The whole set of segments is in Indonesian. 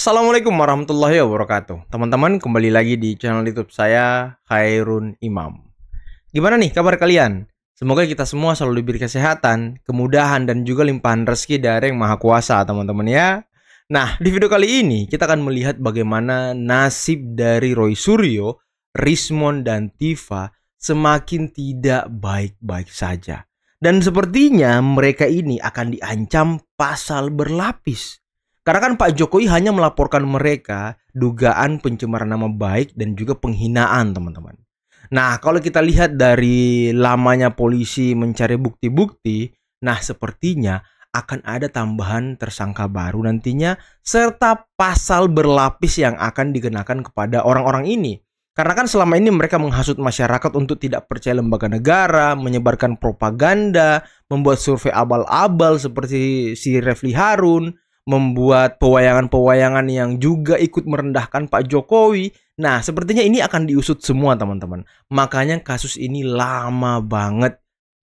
Assalamualaikum warahmatullahi wabarakatuh. Teman-teman, kembali lagi di channel YouTube saya, Khairun Imam. Gimana nih kabar kalian? Semoga kita semua selalu diberi kesehatan, kemudahan, dan juga limpahan rezeki dari Yang Maha Kuasa, teman-teman ya. Nah, di video kali ini kita akan melihat bagaimana nasib dari Roy Suryo, Rismond, dan Tifa semakin tidak baik-baik saja. Dan sepertinya mereka ini akan diancam pasal berlapis. Karena kan Pak Jokowi hanya melaporkan mereka dugaan pencemaran nama baik dan juga penghinaan, teman-teman. Nah, kalau kita lihat dari lamanya polisi mencari bukti-bukti, nah sepertinya akan ada tambahan tersangka baru nantinya serta pasal berlapis yang akan dikenakan kepada orang-orang ini. Karena kan selama ini mereka menghasut masyarakat untuk tidak percaya lembaga negara, menyebarkan propaganda, membuat survei abal-abal seperti si Refli Harun, membuat pewayangan-pewayangan yang juga ikut merendahkan Pak Jokowi. Nah, sepertinya ini akan diusut semua, teman-teman. Makanya kasus ini lama banget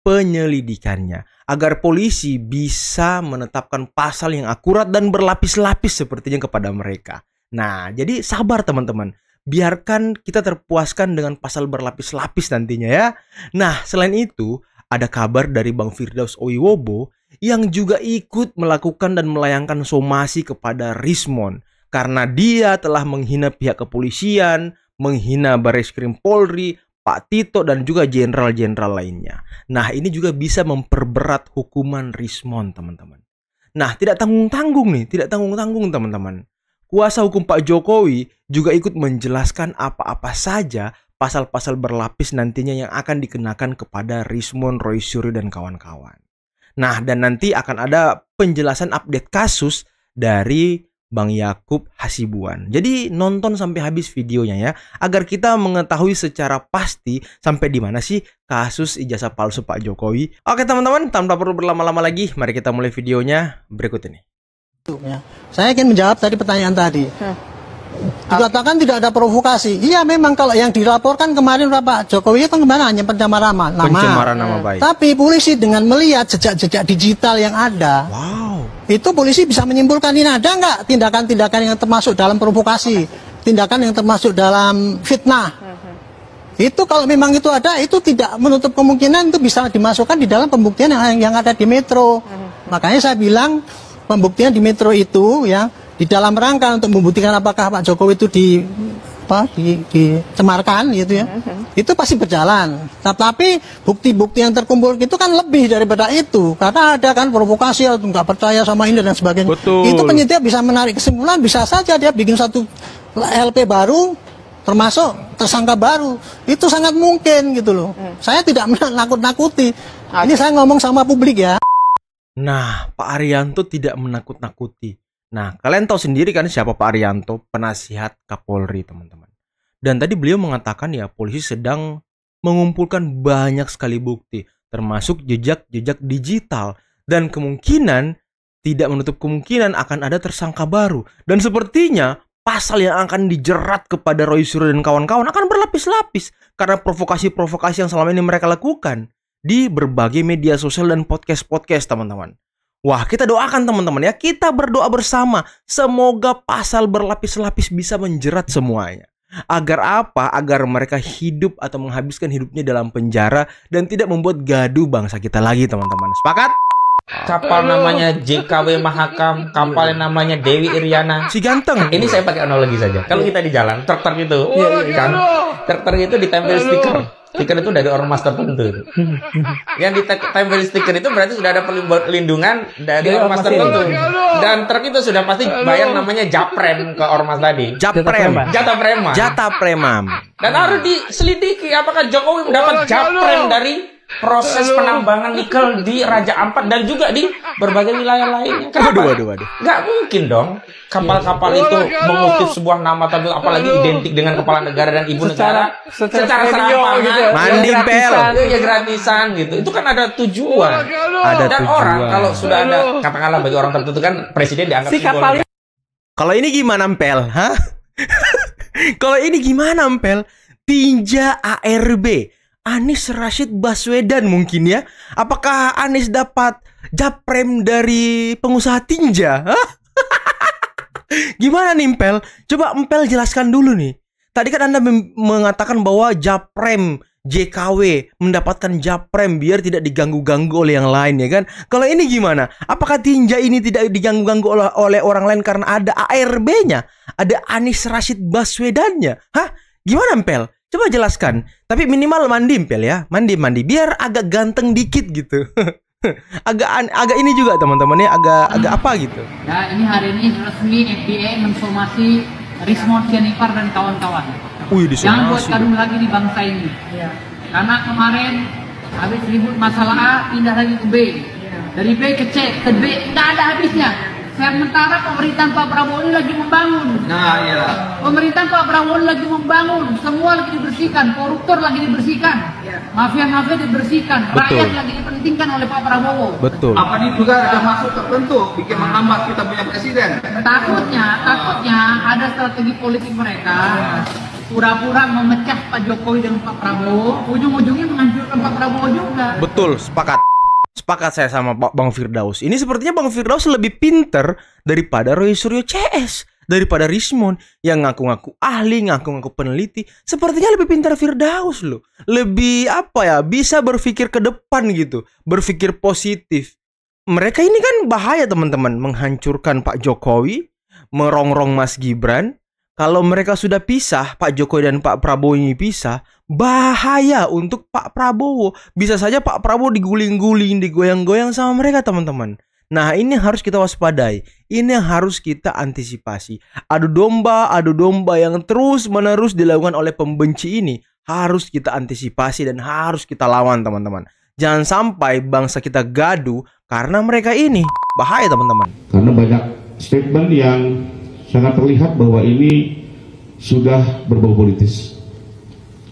penyelidikannya, agar polisi bisa menetapkan pasal yang akurat dan berlapis-lapis sepertinya kepada mereka. Nah, jadi sabar teman-teman. Biarkan kita terpuaskan dengan pasal berlapis-lapis nantinya ya. Nah, selain itu, ada kabar dari Bang Firdaus Owiwobo yang juga ikut melakukan dan melayangkan somasi kepada Rismond karena dia telah menghina pihak kepolisian, menghina Bareskrim Polri, Pak Tito, dan juga jenderal-jenderal lainnya. Nah, ini juga bisa memperberat hukuman Rismond, teman-teman. Nah, tidak tanggung-tanggung teman-teman. Kuasa hukum Pak Jokowi juga ikut menjelaskan apa-apa saja pasal-pasal berlapis nantinya yang akan dikenakan kepada Rismond, Roy Suryo, dan kawan-kawan. Nah, dan nanti akan ada penjelasan update kasus dari Bang Yakub Hasibuan. Jadi nonton sampai habis videonya ya, agar kita mengetahui secara pasti sampai di mana sih kasus ijazah palsu Pak Jokowi. Oke teman-teman, tanpa perlu berlama-lama lagi, mari kita mulai videonya berikut ini. Saya ingin menjawab tadi pertanyaan tadi. Dikatakan tidak ada provokasi. Iya, memang kalau yang dilaporkan kemarin Pak Jokowi itu kemana hanya pencemaran nama baik. Tapi polisi dengan melihat jejak-jejak digital yang ada, itu polisi bisa menyimpulkan ini ada nggak tindakan-tindakan yang termasuk dalam provokasi, tindakan yang termasuk dalam fitnah. Itu kalau memang itu ada, itu tidak menutup kemungkinan itu bisa dimasukkan di dalam pembuktian yang ada di Metro. Makanya saya bilang pembuktian di Metro itu ya, di dalam rangka untuk membuktikan apakah Pak Jokowi itu dicemarkan gitu ya, itu pasti berjalan. Tetapi bukti-bukti yang terkumpul itu kan lebih daripada itu, karena ada kan provokasi atau nggak percaya sama ini dan sebagainya. Betul. Itu penyidik bisa menarik kesimpulan, bisa saja dia bikin satu LP baru, termasuk tersangka baru. Itu sangat mungkin gitu loh. Saya tidak menakut-nakuti. Ini saya ngomong sama publik ya. Nah, Pak Arianto tidak menakut-nakuti. Nah, kalian tahu sendiri kan siapa Pak Arianto, penasihat Kapolri, teman-teman. Dan tadi beliau mengatakan ya, polisi sedang mengumpulkan banyak sekali bukti, termasuk jejak-jejak digital. Dan kemungkinan, tidak menutup kemungkinan akan ada tersangka baru. Dan sepertinya pasal yang akan dijerat kepada Roy Suryo dan kawan-kawan akan berlapis-lapis. Karena provokasi-provokasi yang selama ini mereka lakukan di berbagai media sosial dan podcast-podcast, teman-teman. Wah, kita doakan teman-teman ya, kita berdoa bersama. Semoga pasal berlapis-lapis bisa menjerat semuanya. Agar apa? Agar mereka hidup atau menghabiskan hidupnya dalam penjara dan tidak membuat gaduh bangsa kita lagi, teman-teman. Sepakat? Kapal namanya JKW Mahakam, kapal yang namanya Dewi Iriana. Si ganteng. Ini saya pakai analogi saja. Kalau kita di jalan, truk-truk itu, kan, truk-truk itu ditempel stiker. Stiker itu dari ormas tertentu. Yang ditempel stiker itu berarti sudah ada perlindungan dari ormas tertentu. Dan truk itu sudah pasti bayar namanya japrem ke ormas tadi. Jatah premam. Dan harus diselidiki apakah Jokowi mendapat japrem dari proses penambangan nikel di Raja Ampat dan juga di berbagai wilayah lainnya. Waduh. Nggak mungkin dong kapal-kapal itu mengutip sebuah nama tapi apalagi identik dengan kepala negara dan ibu negara secara serampangan gitu. Manding pel ya gratisan gitu. Itu kan ada tujuan. Dan orang kalau sudah ada katakanlah bagi orang tertentu kan presiden dianggap simbol. Kalau ini gimana Pel? Hah? Kalau ini gimana Pel? Tinja ARB Anies Rashid Baswedan mungkin ya. Apakah Anies dapat japrem dari pengusaha tinja? Gimana nih Empel? Coba Empel jelaskan dulu nih. Tadi kan Anda mengatakan bahwa Japrem JKW mendapatkan Japrem biar tidak diganggu-ganggu oleh yang lain, ya kan? Kalau ini gimana? Apakah Tinja ini tidak diganggu-ganggu oleh orang lain karena ada ARB-nya? Ada Anies Rashid Baswedan-nya? Hah? Gimana Empel? Coba jelaskan. Tapi minimal mandi Empel ya. Mandi biar agak ganteng dikit gitu. agak ini juga teman-teman ya, agak apa gitu. Ya, ini hari ini resmi FBI mensomasi Rismond Jennifer dan kawan-kawan. Jangan buat gaduh lagi di bangsa ini. Ya. Karena kemarin habis ribut masalah A, pindah lagi ke B. Ya. Dari B ke C, ke D, nggak ada habisnya. Sementara pemerintahan Pak Prabowo ini lagi membangun. Nah, iya. Pemerintahan Pak Prabowo ini lagi membangun, semua lagi dibersihkan, koruptor lagi dibersihkan, mafia-mafia dibersihkan, rakyat lagi dipentingkan oleh Pak Prabowo. Betul. Apa ini juga ada masuk tertentu bikin menghambat kita punya presiden? Takutnya ada strategi politik mereka. Pura-pura memecah Pak Jokowi dengan Pak Prabowo, ujung-ujungnya menghancurkan Pak Prabowo juga. Betul, sepakat. Sepakat saya sama Bang Firdaus. Ini sepertinya Bang Firdaus lebih pinter daripada Roy Suryo CS, daripada Rismond yang ngaku-ngaku ahli, ngaku-ngaku peneliti. Sepertinya lebih pintar Firdaus loh. Lebih bisa berpikir ke depan gitu, berpikir positif. Mereka ini kan bahaya teman-teman, menghancurkan Pak Jokowi, merongrong Mas Gibran. Kalau mereka sudah pisah, Pak Jokowi dan Pak Prabowo ini pisah, bahaya untuk Pak Prabowo. Bisa saja Pak Prabowo diguling-guling, digoyang-goyang sama mereka teman-teman. Nah ini harus kita waspadai. Ini harus kita antisipasi. Adu domba yang terus-menerus dilakukan oleh pembenci ini harus kita antisipasi dan harus kita lawan teman-teman. Jangan sampai bangsa kita gaduh karena mereka ini. Bahaya teman-teman. Karena banyak statement yang sangat terlihat bahwa ini sudah berbau politis.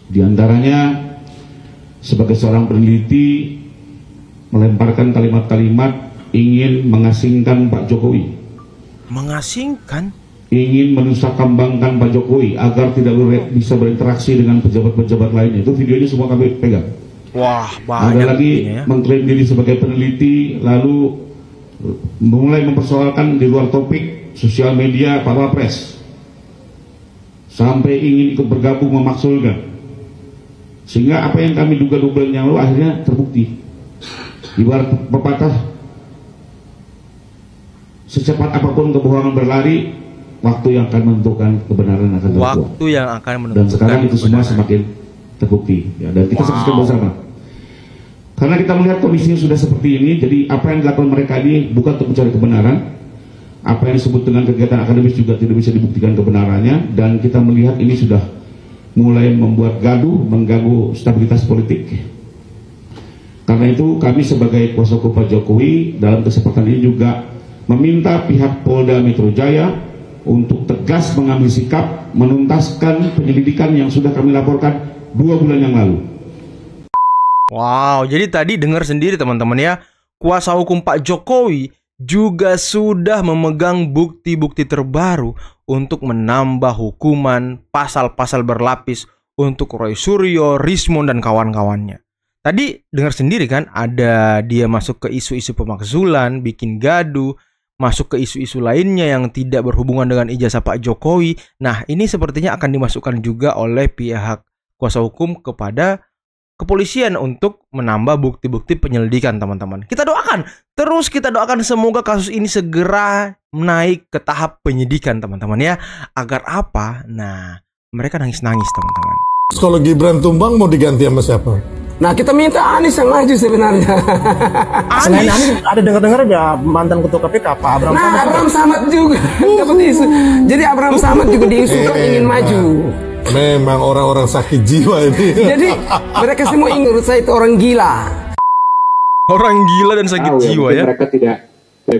Di antaranya sebagai seorang peneliti melemparkan kalimat-kalimat ingin mengasingkan Pak Jokowi. Mengasingkan? Ingin menusakambangkan Pak Jokowi agar tidak bisa berinteraksi dengan pejabat-pejabat lainnya. Itu videonya semua kami pegang. Wah, banyak. Ada lagi mengklaim diri sebagai peneliti lalu mulai mempersoalkan di luar topik sosial media Pak Wapres sampai ingin ikut bergabung memaksulkan, sehingga apa yang kami duga-duga yang lalu akhirnya terbukti. Ibarat pepatah, secepat apapun kebohongan berlari, waktu yang akan menentukan kebenaran akan terkuat. Waktu yang akan menentukan. Dan sekarang itu semua semakin terbukti ya, dan kita saksikan bersama. Karena kita melihat kondisinya sudah seperti ini, jadi apa yang dilakukan mereka ini bukan untuk mencari kebenaran. Apa yang disebut dengan kegiatan akademis juga tidak bisa dibuktikan kebenarannya, dan kita melihat ini sudah mulai membuat gaduh, mengganggu stabilitas politik. Karena itu kami sebagai kuasa hukum Pak Jokowi dalam kesempatan ini juga meminta pihak Polda Metro Jaya untuk tegas mengambil sikap menuntaskan penyelidikan yang sudah kami laporkan 2 bulan yang lalu. Wow, jadi tadi dengar sendiri teman-teman ya, kuasa hukum Pak Jokowi juga sudah memegang bukti-bukti terbaru untuk menambah hukuman pasal-pasal berlapis untuk Roy Suryo, Rismond, dan kawan-kawannya. Tadi dengar sendiri kan, ada dia masuk ke isu-isu pemakzulan, bikin gaduh, masuk ke isu-isu lainnya yang tidak berhubungan dengan ijazah Pak Jokowi. Nah, ini sepertinya akan dimasukkan juga oleh pihak kuasa hukum kepada kepolisian untuk menambah bukti-bukti penyelidikan teman-teman. Kita doakan, terus kita doakan semoga kasus ini segera naik ke tahap penyidikan teman-teman ya. Agar apa? Nah, mereka nangis-nangis teman-teman. Kalau Gibran tumbang mau diganti sama siapa? Nah kita minta Anies yang maju sebenarnya. Selain Anies ada dengar-dengar ya mantan ketua KPK Pak Abraham Samad. Nah Abraham Samad juga dapat isu. Jadi Abraham Samad juga diisukan ingin maju. Memang orang-orang sakit jiwa ini. Jadi mereka semua menurut saya itu orang gila. Orang gila dan sakit jiwa ya. Mereka tidak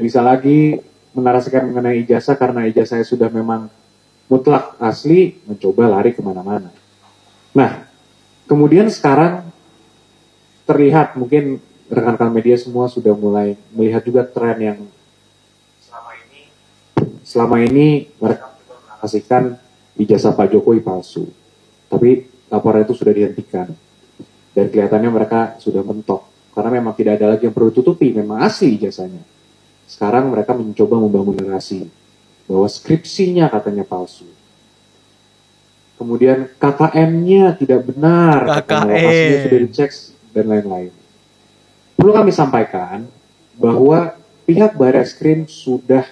bisa lagi menarasikan mengenai ijazah karena ijazahnya sudah memang mutlak asli, mencoba lari kemana-mana. Nah, kemudian sekarang terlihat mungkin rekan-rekan media semua sudah mulai melihat juga tren yang selama ini mereka menarasikan ijazah Pak Jokowi palsu, tapi laporan itu sudah dihentikan dan kelihatannya mereka sudah mentok karena memang tidak ada lagi yang perlu tutupi, memang asli ijazahnya. Sekarang mereka mencoba membangun narasi bahwa skripsinya katanya palsu. Kemudian KKN-nya tidak benar, lokasinya sudah dicek dan lain-lain. Perlu kami sampaikan bahwa pihak Barreskrim sudah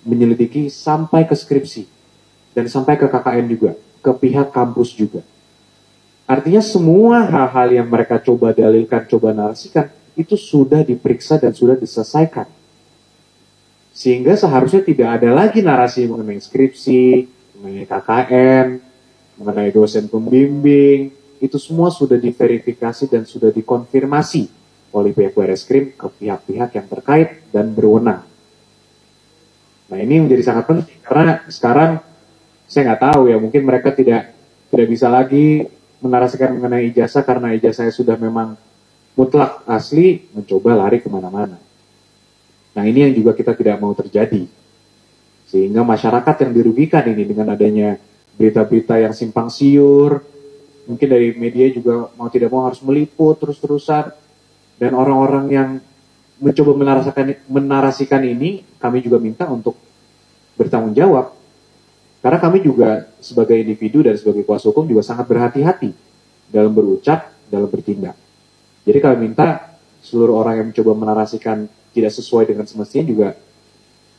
menyelidiki sampai ke skripsi dan sampai ke KKN juga, ke pihak kampus juga. Artinya semua hal-hal yang mereka coba dalilkan, coba narasikan, itu sudah diperiksa dan sudah diselesaikan. Sehingga seharusnya tidak ada lagi narasi mengenai skripsi, mengenai KKN, mengenai dosen pembimbing, itu semua sudah diverifikasi dan sudah dikonfirmasi oleh pihak Barreskrim ke pihak-pihak yang terkait dan berwenang. Nah ini menjadi sangat penting karena sekarang saya nggak tahu ya, mungkin mereka tidak bisa lagi menarasikan mengenai ijazah karena ijazah saya sudah memang mutlak asli, mencoba lari kemana-mana. Nah ini yang juga kita tidak mau terjadi. Sehingga masyarakat yang dirugikan ini dengan adanya berita-berita yang simpang siur, mungkin dari media juga mau tidak mau harus meliput terus-terusan, dan orang-orang yang mencoba menarasikan ini, kami juga minta untuk bertanggung jawab. Karena kami juga sebagai individu dan sebagai kuasa hukum juga sangat berhati-hati dalam berucap, dalam bertindak. Jadi kami minta seluruh orang yang mencoba menarasikan tidak sesuai dengan semestinya juga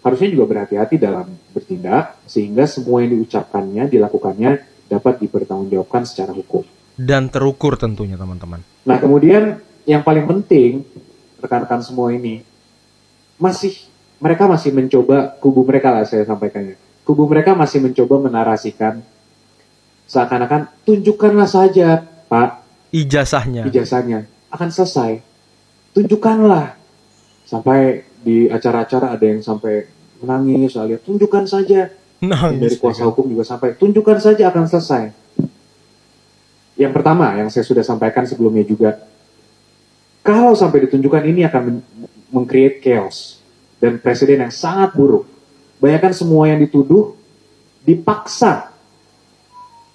harusnya juga berhati-hati dalam bertindak, sehingga semua yang diucapkannya, dilakukannya dapat dipertanggungjawabkan secara hukum. Dan terukur tentunya teman-teman. Nah kemudian yang paling penting, rekan-rekan semua ini, mereka masih mencoba, kubu mereka lah saya sampaikannya, kubu mereka masih mencoba menarasikan seakan-akan tunjukkanlah saja Pak ijazahnya akan selesai, tunjukkanlah. Sampai di acara-acara ada yang sampai menangis, saya lihat tunjukkan saja. Dari kuasa hukum juga sampai tunjukkan saja akan selesai. Yang pertama yang saya sudah sampaikan sebelumnya juga, kalau sampai ditunjukkan ini akan meng-create chaos dan presiden yang sangat buruk. Bayangkan semua yang dituduh dipaksa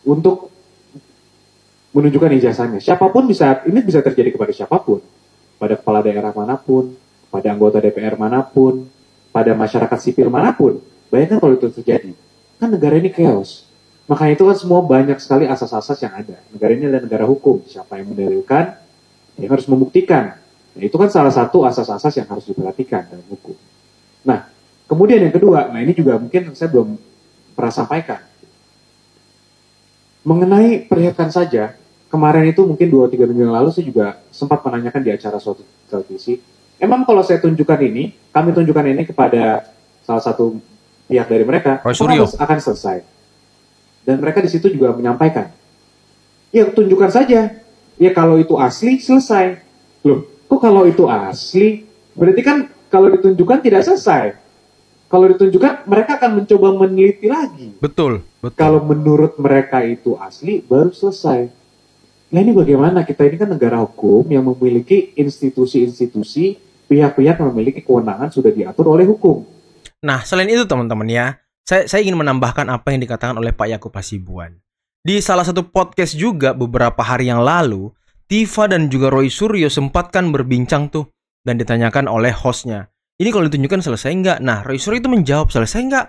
untuk menunjukkan ijazahnya. Siapapun ini bisa terjadi kepada siapapun, pada kepala daerah manapun, pada anggota DPR manapun, pada masyarakat sipil manapun. Bayangkan kalau itu terjadi. Kan negara ini chaos. Makanya itu kan semua banyak sekali asas-asas yang ada. Negara ini adalah negara hukum. Siapa yang mendalilkan, yang harus membuktikan. Nah, itu kan salah satu asas-asas yang harus diperhatikan dalam hukum. Nah, kemudian yang kedua, nah ini juga mungkin saya belum pernah sampaikan. Mengenai perlihatkan saja, kemarin itu mungkin 2-3 minggu yang lalu saya juga sempat menanyakan di acara suatu televisi, emang kalau saya tunjukkan ini, kami tunjukkan ini kepada salah satu pihak dari mereka, akan selesai. Dan mereka di situ juga menyampaikan, ya tunjukkan saja. Ya kalau itu asli, selesai. Loh, kok kalau itu asli? Berarti kan kalau ditunjukkan tidak selesai. Kalau ditunjukkan, mereka akan mencoba meneliti lagi. Betul. Kalau menurut mereka itu asli, baru selesai. Nah ini bagaimana? Kita ini kan negara hukum yang memiliki institusi-institusi, pihak-pihak yang memiliki kewenangan sudah diatur oleh hukum. Nah, selain itu teman-teman ya, saya ingin menambahkan apa yang dikatakan oleh Pak Yakub Hasibuan. Di salah satu podcast juga beberapa hari yang lalu, Tifa dan juga Roy Suryo sempat kan berbincang tuh dan ditanyakan oleh hostnya, ini kalau ditunjukkan selesai nggak? Nah, Roy Suryo itu menjawab selesai nggak?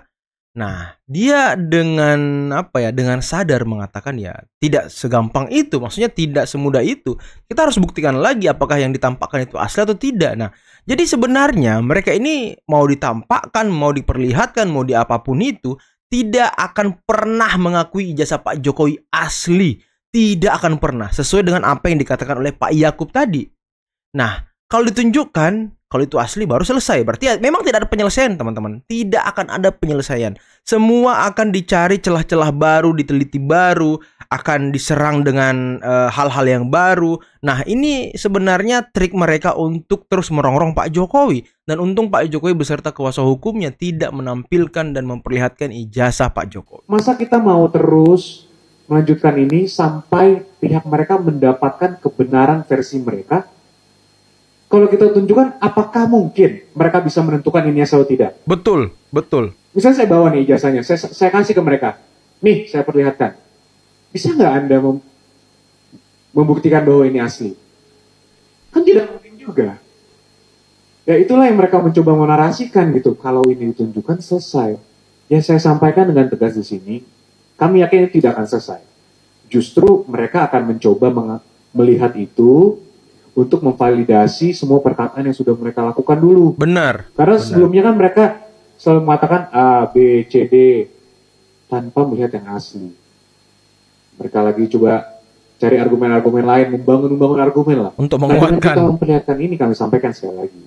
Nah, dia dengan dengan sadar mengatakan ya tidak segampang itu, maksudnya tidak semudah itu. Kita harus buktikan lagi apakah yang ditampakkan itu asli atau tidak. Nah, jadi sebenarnya mereka ini mau ditampakkan, mau diperlihatkan, mau di apapun itu, tidak akan pernah mengakui ijazah Pak Jokowi asli. Tidak akan pernah, sesuai dengan apa yang dikatakan oleh Pak Yakub tadi. Nah, kalau ditunjukkan, kalau itu asli baru selesai. Berarti ya, memang tidak ada penyelesaian teman-teman. Tidak akan ada penyelesaian. Semua akan dicari celah-celah baru, diteliti baru, akan diserang dengan hal-hal yang baru. Nah ini sebenarnya trik mereka untuk terus merongrong Pak Jokowi. Dan untung Pak Jokowi beserta kuasa hukumnya tidak menampilkan dan memperlihatkan ijazah Pak Jokowi. Masa kita mau terus melanjutkan ini sampai pihak mereka mendapatkan kebenaran versi mereka? Kalau kita tunjukkan, apakah mungkin mereka bisa menentukan ini asal atau tidak? Betul, betul. Misalnya saya bawa nih ijazahnya, saya kasih ke mereka. Nih, saya perlihatkan. Bisa nggak Anda membuktikan bahwa ini asli? Kan tidak mungkin juga. Ya itulah yang mereka mencoba menarasikan gitu. Kalau ini ditunjukkan, selesai. Yang saya sampaikan dengan tegas di sini, kami yakin itu tidak akan selesai. Justru mereka akan mencoba melihat itu untuk memvalidasi semua perkataan yang sudah mereka lakukan dulu. Benar. Karena sebelumnya kan mereka selalu mengatakan A, B, C, D tanpa melihat yang asli. Mereka lagi coba cari argumen-argumen lain, membangun argumen lah. Untuk menguatkan. Kita memperlihatkan ini, kami sampaikan sekali lagi.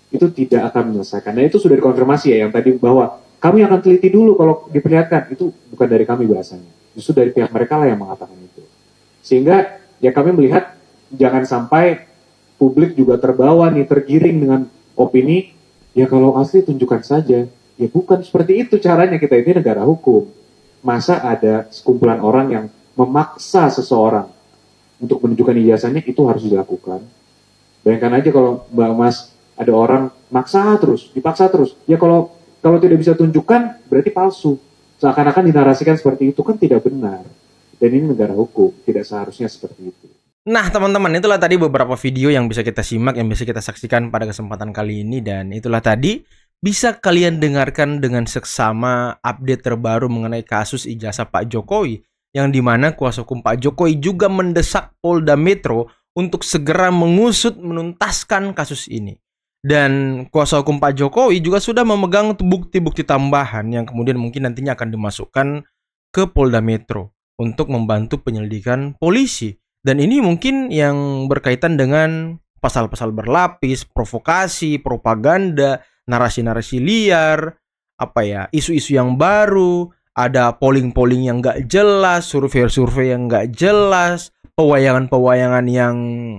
Itu tidak akan menyelesaikan. Dan itu sudah dikonfirmasi ya, yang tadi bahwa kami akan teliti dulu kalau diperlihatkan. Itu bukan dari kami bahasanya. Justru dari pihak mereka lah yang mengatakan itu. Sehingga ya kami melihat jangan sampai publik juga terbawa nih, tergiring dengan opini, ya kalau asli tunjukkan saja. Ya bukan seperti itu caranya, kita ini negara hukum. Masa ada sekumpulan orang yang memaksa seseorang untuk menunjukkan ijazahnya, itu harus dilakukan. Bayangkan aja kalau Mbak Mas ada orang maksa terus, dipaksa terus. Ya kalau tidak bisa tunjukkan berarti palsu. Seakan-akan dinarasikan seperti itu, kan tidak benar. Dan ini negara hukum, tidak seharusnya seperti itu. Nah teman-teman, itulah tadi beberapa video yang bisa kita simak, yang bisa kita saksikan pada kesempatan kali ini. Dan itulah tadi bisa kalian dengarkan dengan seksama update terbaru mengenai kasus ijazah Pak Jokowi, yang dimana kuasa hukum Pak Jokowi juga mendesak Polda Metro untuk segera mengusut menuntaskan kasus ini. Dan kuasa hukum Pak Jokowi juga sudah memegang bukti-bukti tambahan yang kemudian mungkin nantinya akan dimasukkan ke Polda Metro untuk membantu penyelidikan polisi. Dan ini mungkin yang berkaitan dengan pasal-pasal berlapis, provokasi, propaganda, narasi-narasi liar, isu-isu yang baru, ada polling-polling yang nggak jelas, survei-survei yang nggak jelas, pewayangan-pewayangan yang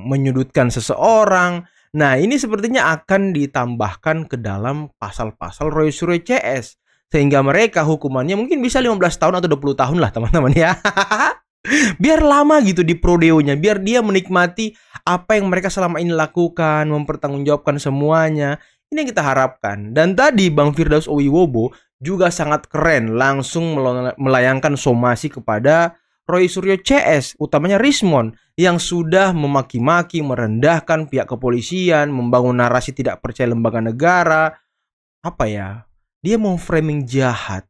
menyudutkan seseorang. Nah, ini sepertinya akan ditambahkan ke dalam pasal-pasal Roy Suryo CS. Sehingga mereka hukumannya mungkin bisa 15 tahun atau 20 tahun lah teman-teman ya. Biar lama gitu di prodeonya, biar dia menikmati apa yang mereka selama ini lakukan, mempertanggungjawabkan semuanya. Ini yang kita harapkan. Dan tadi Bang Firdaus Owiwobo juga sangat keren, langsung melayangkan somasi kepada Roy Suryo CS, utamanya Rismon, yang sudah memaki-maki, merendahkan pihak kepolisian, membangun narasi tidak percaya lembaga negara. Dia mau framing jahat,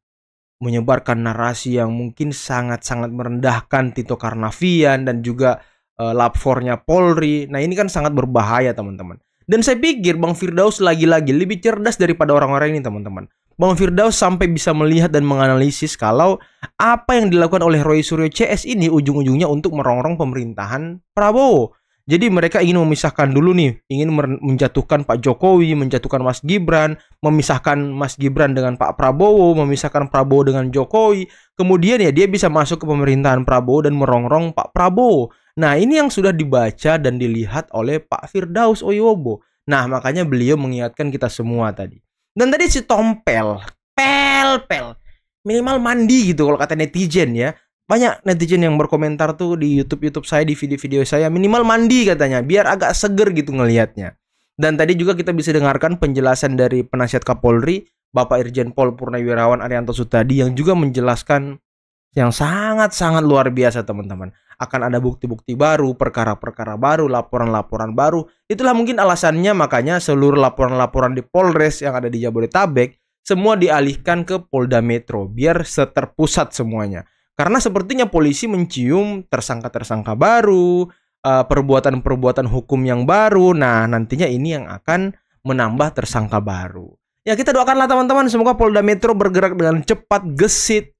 menyebarkan narasi yang mungkin sangat-sangat merendahkan Tito Karnavian dan juga lapfornya Polri. Nah ini kan sangat berbahaya teman-teman. Dan saya pikir Bang Firdaus lagi-lagi lebih cerdas daripada orang-orang ini teman-teman. Bang Firdaus sampai bisa melihat dan menganalisis kalau apa yang dilakukan oleh Roy Suryo CS ini ujung-ujungnya untuk merongrong pemerintahan Prabowo. Jadi mereka ingin memisahkan dulu nih, ingin menjatuhkan Pak Jokowi, menjatuhkan Mas Gibran, memisahkan Mas Gibran dengan Pak Prabowo, memisahkan Prabowo dengan Jokowi. Kemudian ya dia bisa masuk ke pemerintahan Prabowo dan merongrong Pak Prabowo. Nah ini yang sudah dibaca dan dilihat oleh Pak Firdaus Owiwobo. Nah makanya beliau mengingatkan kita semua tadi. Dan tadi si Tompel, pel, minimal mandi gitu kalau kata netizen ya. Banyak netizen yang berkomentar tuh di YouTube saya, di video-video saya, minimal mandi katanya, biar agak seger gitu ngelihatnya. Dan tadi juga kita bisa dengarkan penjelasan dari penasihat Kapolri, Bapak Irjen Pol Purnawirawan Arianto Sutadi, yang juga menjelaskan yang sangat-sangat luar biasa teman-teman. Akan ada bukti-bukti baru, perkara-perkara baru, laporan-laporan baru. Itulah mungkin alasannya makanya seluruh laporan-laporan di Polres yang ada di Jabodetabek semua dialihkan ke Polda Metro, biar terpusat semuanya. Karena sepertinya polisi mencium tersangka-tersangka baru, perbuatan-perbuatan hukum yang baru. Nah, nantinya ini yang akan menambah tersangka baru. Ya, kita doakanlah teman-teman, semoga Polda Metro bergerak dengan cepat, gesit,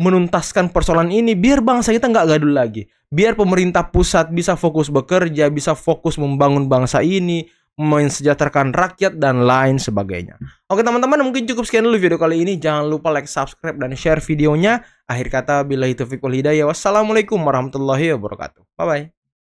menuntaskan persoalan ini, biar bangsa kita nggak gaduh lagi. Biar pemerintah pusat bisa fokus bekerja, bisa fokus membangun bangsa ini, mensejahterakan rakyat dan lain sebagainya. Oke teman-teman, mungkin cukup sekian dulu video kali ini. Jangan lupa like, subscribe, dan share videonya. Akhir kata, billahi taufiq wal hidayah. Wassalamualaikum warahmatullahi wabarakatuh. Bye-bye.